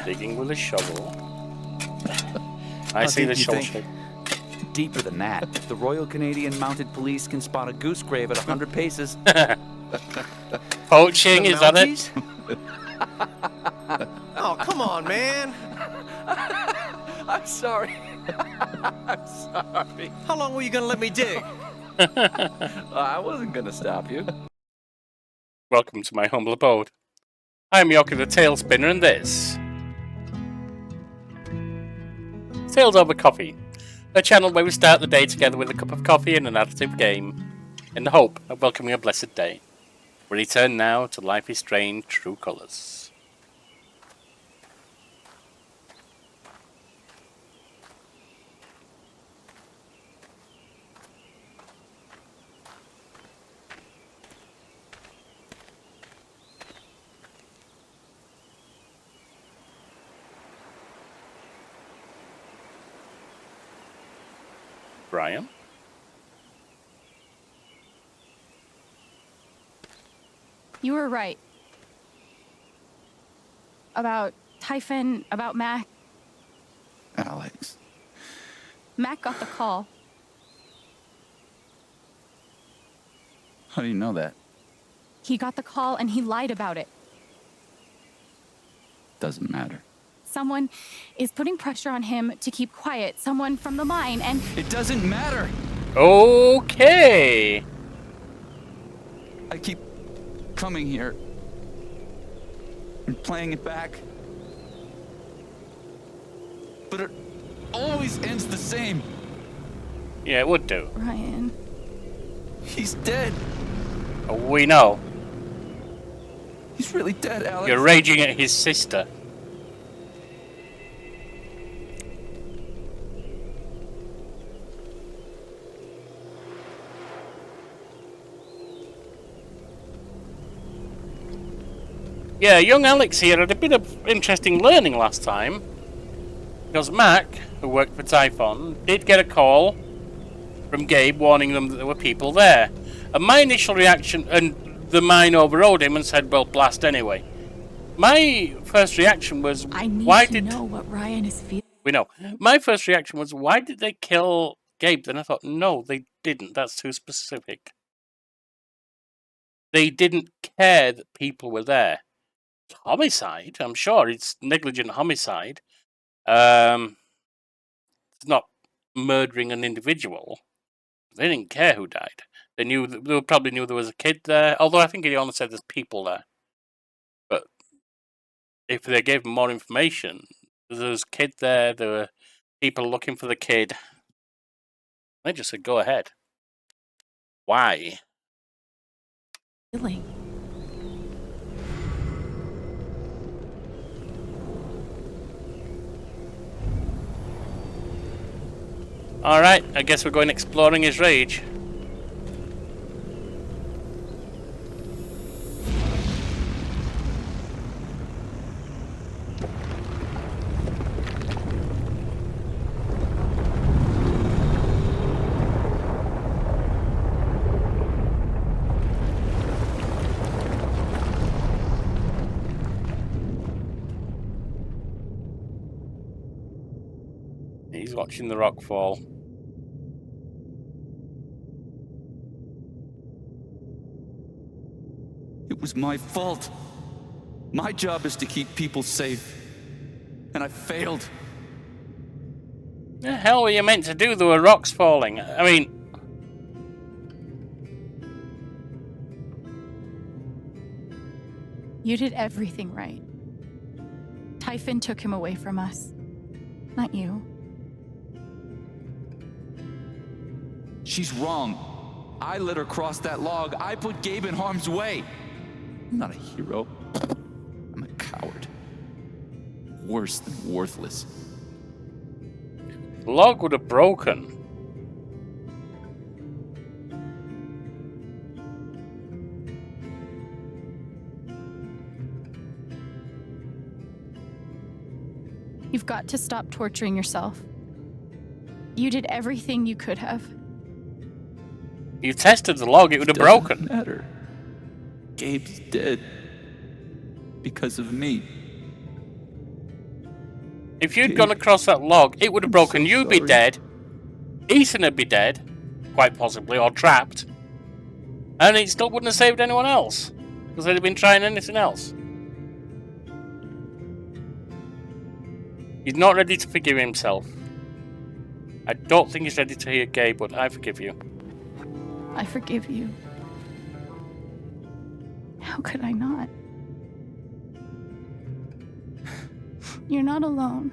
Digging with a shovel. I see the shovel shape. Deeper than that. The Royal Canadian Mounted Police can spot a goose grave at 100 paces. Poaching, is that it? Oh, come on, man. I'm sorry. I'm sorry. How long were you gonna let me dig? I wasn't gonna stop you. Welcome to my humble abode. I'm Yoki the Tail Spinner, and this Tales Over Coffee, a channel where we start the day together with a cup of coffee and an additive game, in the hope of welcoming a blessed day. We return now to Life is Strange True Colors. Brian? You were right. About Typhon, about Mac. Alex. Mac got the call. How do you know that? He got the call and he lied about it. Doesn't matter. Someone is putting pressure on him to keep quiet. Someone from the mine, and... It doesn't matter! Okay! I keep coming here and playing it back. But it always ends the same. Yeah, it would do. Ryan... He's dead. Oh, we know. He's really dead, Alex. You're raging at his sister. Yeah, young Alex here had a bit of interesting learning last time. Because Mac, who worked for Typhon, did get a call from Gabe warning them that there were people there. And my initial reaction, and the mine overrode him and said, well, blast anyway. My first reaction was, why did... know what Ryan is feeling. We know. My first reaction was, why did they kill Gabe? Then I thought, no, they didn't. That's too specific. They didn't care that people were there. Homicide, I'm sure. It's negligent homicide. It's not murdering an individual. They didn't care who died. They probably knew there was a kid there. Although I think he only said there's people there. But if they gave them more information, there was a kid there. There were people looking for the kid. They just said, "Go ahead." Why? Feeling. Alright, I guess we're going exploring his rage. He's watching the rock fall. It was my fault. My job is to keep people safe. And I failed. The hell were you meant to do? There were rocks falling. I mean... You did everything right. Typhon took him away from us. Not you. She's wrong. I let her cross that log. I put Gabe in harm's way. I'm not a hero. I'm a coward. Worse than worthless. The log would have broken. You've got to stop torturing yourself. You did everything you could have. You tested the log, it would have Doesn't broken. matter. Gabe's dead. Because of me. If you'd Gabe, gone across that log, it would have I'm broken. so You'd be sorry. dead. Ethan would be dead, quite possibly, or trapped. And it still wouldn't have saved anyone else. Because they'd have been trying anything else. He's not ready to forgive himself. I don't think he's ready to hear Gabe, but I forgive you. I forgive you. How could I not? You're not alone.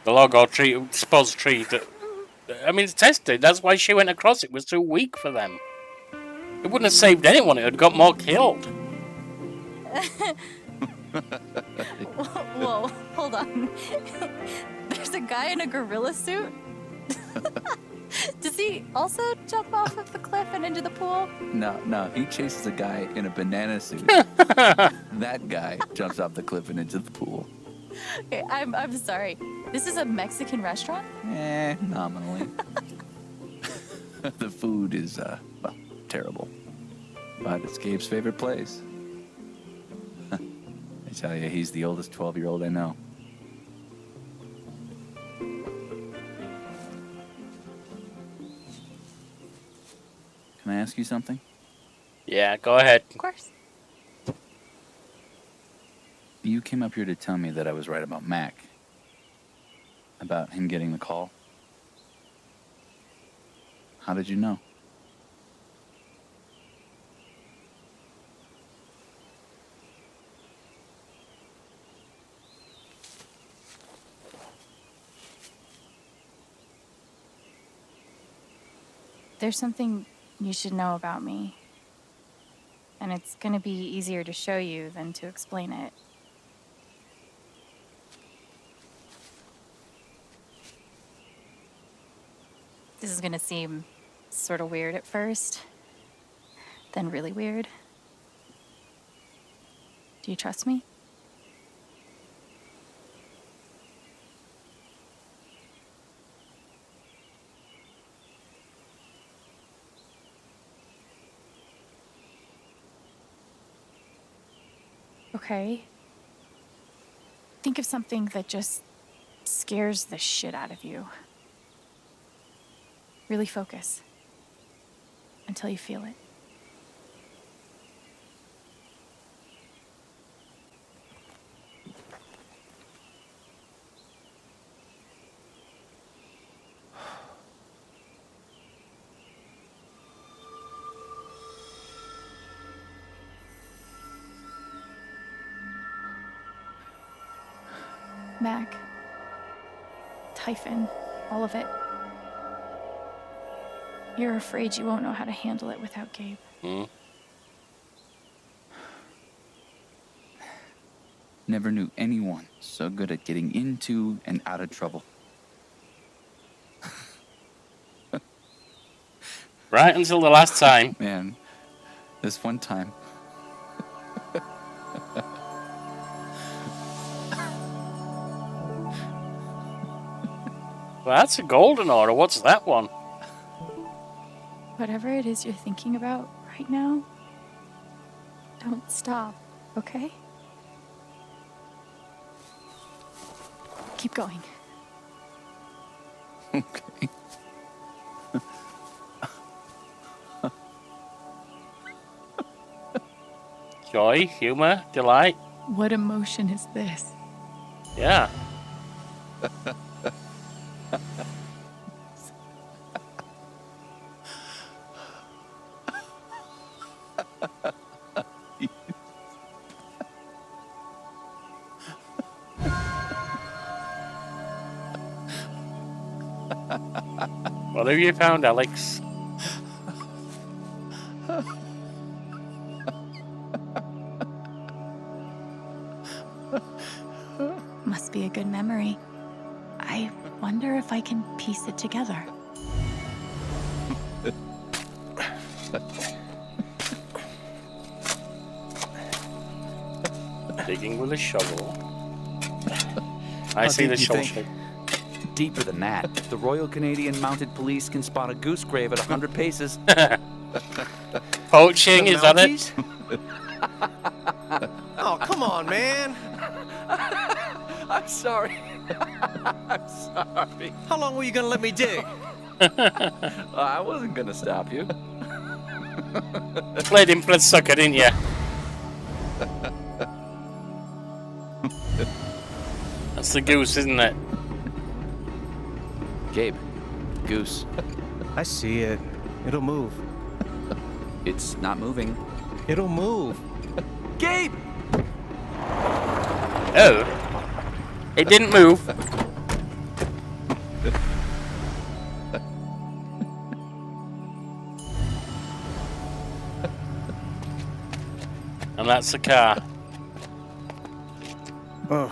The log or tree, supposed tree that... I mean, it's tested. That's why she went across. It was too weak for them. It wouldn't have saved anyone. It would have got more killed. Whoa, hold on. There's a guy in a gorilla suit? Does he also jump off of the cliff and into the pool? No, he chases a guy in a banana suit. That guy jumps off the cliff and into the pool. Okay, I'm sorry. This is a Mexican restaurant? Nominally. The food is, well, terrible. But it's Gabe's favorite place. I tell you, he's the oldest 12-year-old I know. Can I ask you something? Yeah, go ahead. Of course. You came up here to tell me that I was right about Mac. About him getting the call. How did you know? There's something you should know about me. And it's gonna be easier to show you than to explain it. This is gonna seem sort of weird at first, then really weird. Do you trust me? Okay. Think of something that just scares the shit out of you. Really focus until you feel it. Mac, Typhon, all of it. You're afraid you won't know how to handle it without Gabe. Never knew anyone so good at getting into and out of trouble. Right until the last time. Man, this one time. Well, that's a golden order. What's that one? Whatever it is you're thinking about right now, don't stop, okay? Keep going. Okay. Joy, humor, delight. What emotion is this? Yeah. What have you found, Alex? Must be a good memory. I wonder if I can piece it together. Digging with a shovel. I How see deep the do you shovel think? shape. Deeper than that. The Royal Canadian Mounted Police can spot a goose grave at 100 paces. Poaching, The is that it? Mounties? Oh, come on, man. I'm sorry. I'm sorry. How long were you gonna let me dig? I wasn't gonna stop you. Played him for a sucker, didn't you? That's the goose, isn't it? Gabe, goose. I see it. It'll move. It's not moving. It'll move. Gabe! Oh. It didn't move. And that's the car. Oh,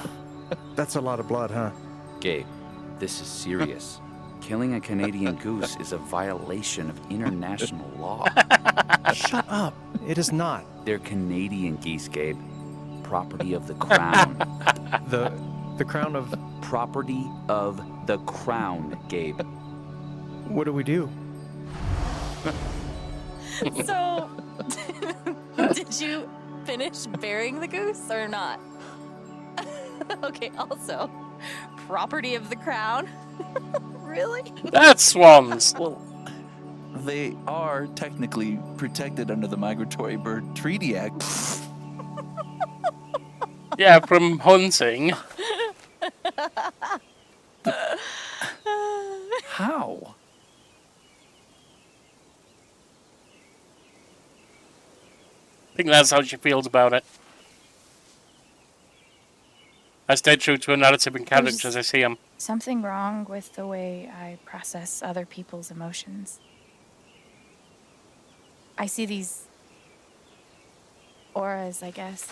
that's a lot of blood, huh? Gabe, this is serious. Killing a Canadian goose is a violation of international law. Shut up. It is not. They're Canadian geese, Gabe. Property of the crown. The crown of... Property of the crown, Gabe. What do we do? So, did you finish burying the goose or not? Okay, also, property of the crown? Really? That's swans. Well, they are technically protected under the Migratory Bird Treaty Act. Yeah, from hunting. How? I think that's how she feels about it. I stayed true to a narrative and characters as I see them. Something wrong with the way I process other people's emotions. I see these auras, I guess.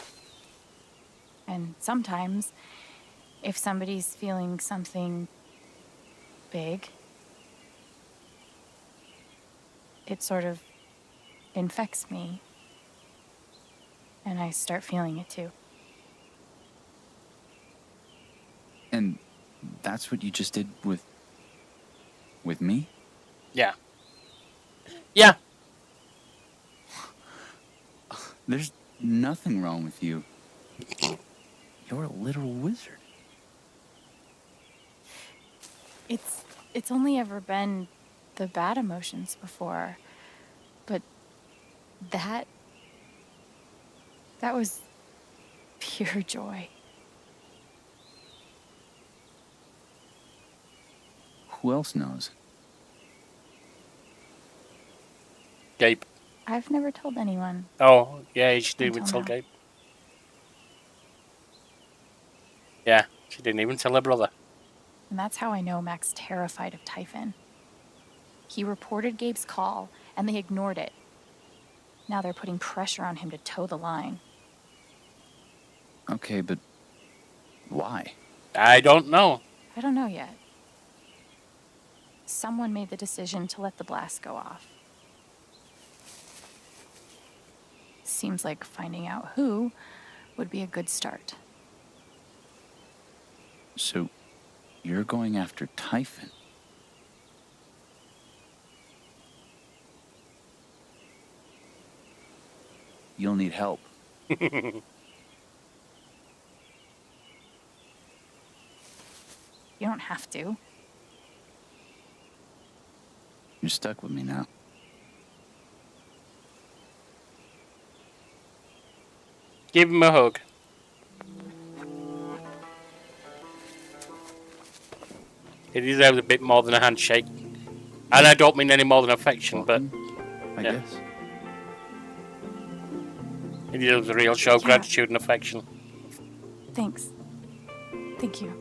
And sometimes, if somebody's feeling something big, it sort of infects me. And I start feeling it too. And that's what you just did with me? Yeah. Yeah. There's nothing wrong with you. You're a literal wizard. It's only ever been the bad emotions before. But that was pure joy. Who else knows? Gabe. I've never told anyone. Oh, yeah, she didn't even Until tell now. Gabe. Yeah, she didn't even tell her brother. And that's how I know Mac's terrified of Typhon. He reported Gabe's call, and they ignored it. Now they're putting pressure on him to toe the line. Okay, but why? I don't know. I don't know yet. Someone made the decision to let the blast go off. Seems like finding out who would be a good start. So, you're going after Typhon? You'll need help. You don't have to. You're stuck with me now. Give him a hug. He deserves a bit more than a handshake. And I don't mean any more than affection, but I yeah. guess. he deserves a real show of Yeah. gratitude and affection. Thanks. Thank you.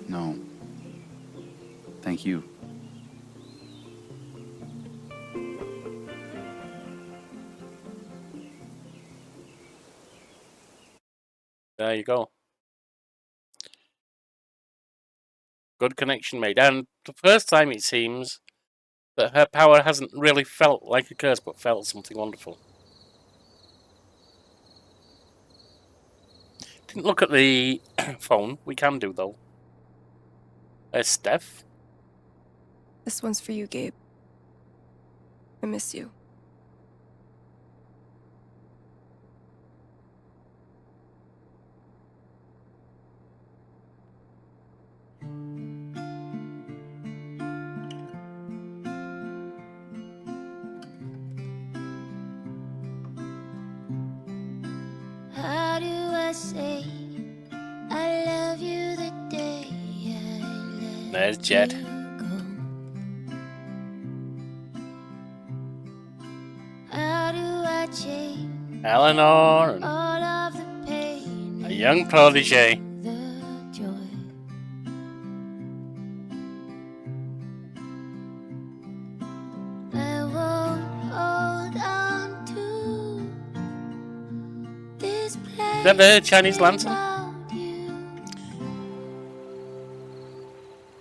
No. Thank you. There you go. Good connection made. And the first time it seems That her power hasn't really felt like a curse, but felt something wonderful. Didn't look at the phone. We can do, though. Steph? This one's for you, Gabe. I miss you. How do I say I love you the day I let There's Jed. you go? How do I change Eleanor and all of the pain a young protege. and the joy? I won't hold on to this place Is that the Chinese lantern? without you.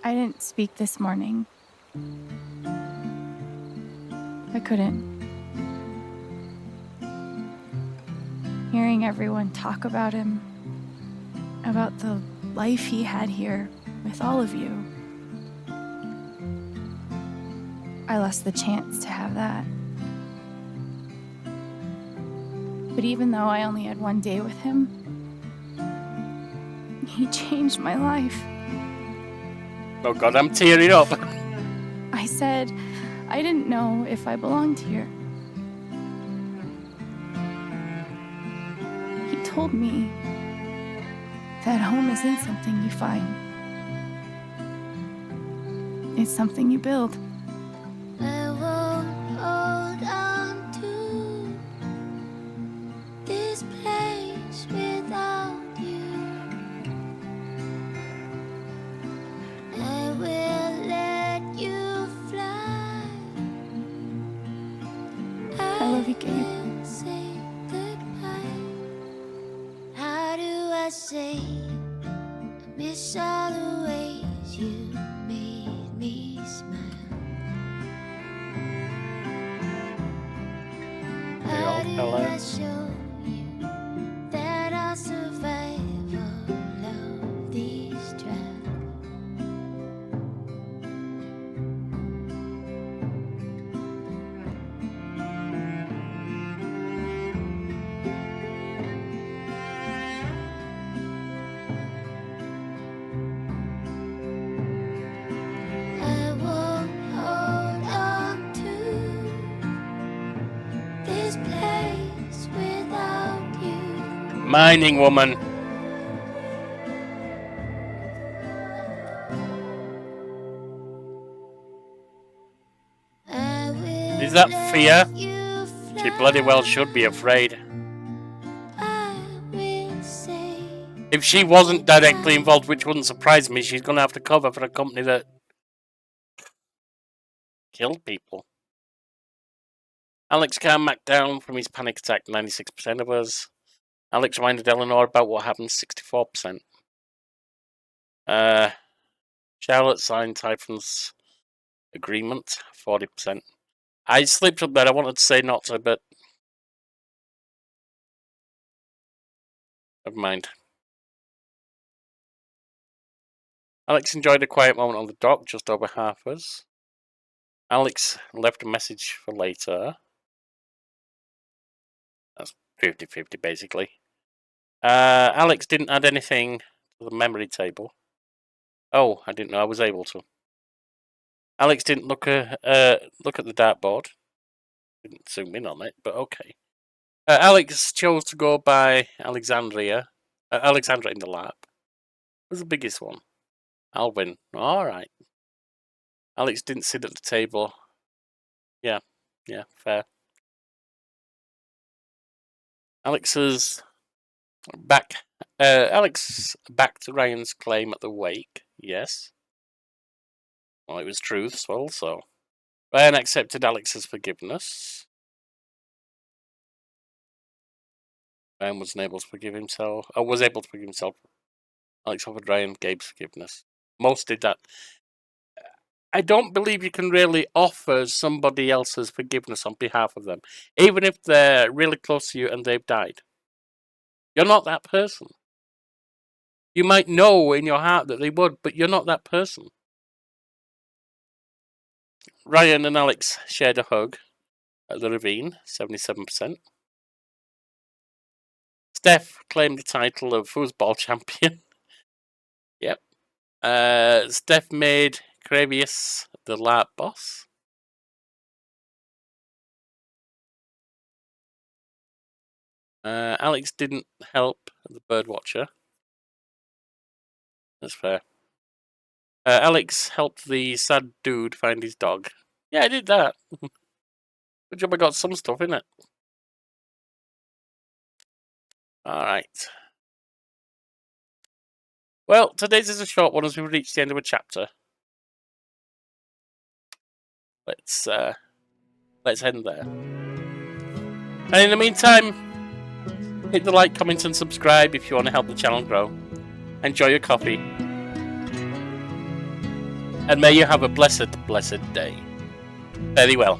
I didn't speak this morning. I couldn't. Hearing everyone talk about him, about the life he had here with all of you, I lost the chance to have that. But even though I only had one day with him, he changed my life. Oh god, I'm tearing up. I said I didn't know if I belonged here. He told me that home isn't something you find. It's something you build. I won't hold on to this place without you. I will let you fly. I love you, Gabe. will say goodbye. How do I say I miss all the ways you made me smile? How do hello. I show you that I'll survive all of these trials? I won't hold on to this place without you. Mining woman. I will Is that let fear? you She fly. bloody well should be afraid. I will say If she wasn't directly involved, which wouldn't surprise me, she's going to have to cover for a company that killed people. Alex calmed Mac down from his panic attack, 96% of us. Alex reminded Eleanor about what happened, 64%. Charlotte signed Typhon's agreement, 40%. I slipped up there, I wanted to say not to, but never mind. Alex enjoyed a quiet moment on the dock, just over half us. Alex left a message for later. That's 50-50 basically. Alex didn't add anything to the memory table. Oh, I didn't know I was able to. Alex didn't look at the dartboard. Didn't zoom in on it, but okay. Alex chose to go by Alexandria. Alexandra in the lap. Who's the biggest one? Alvin. Alright. Alex didn't sit at the table. Yeah, fair. Alex backed Ryan's claim at the wake, yes. Well, it was truths also. Ryan accepted Alex's forgiveness. Ryan was able to forgive himself. Alex offered Ryan Gabe's forgiveness. Most did that. I don't believe you can really offer somebody else's forgiveness on behalf of them, even if they're really close to you and they've died. You're not that person. You might know in your heart that they would, but you're not that person. Ryan and Alex shared a hug at the ravine, 77%. Steph claimed the title of foosball champion. Yep. Steph made Cravius the LARP boss. Alex didn't help the birdwatcher. That's fair. Alex helped the sad dude find his dog. Yeah, I did that. Good job I got some stuff in it. Alright. Well, today's is a short one as we've reached the end of a chapter. Let's end there. And in the meantime, hit the like, comment and subscribe if you want to help the channel grow. Enjoy your coffee. And may you have a blessed, blessed day. Very well.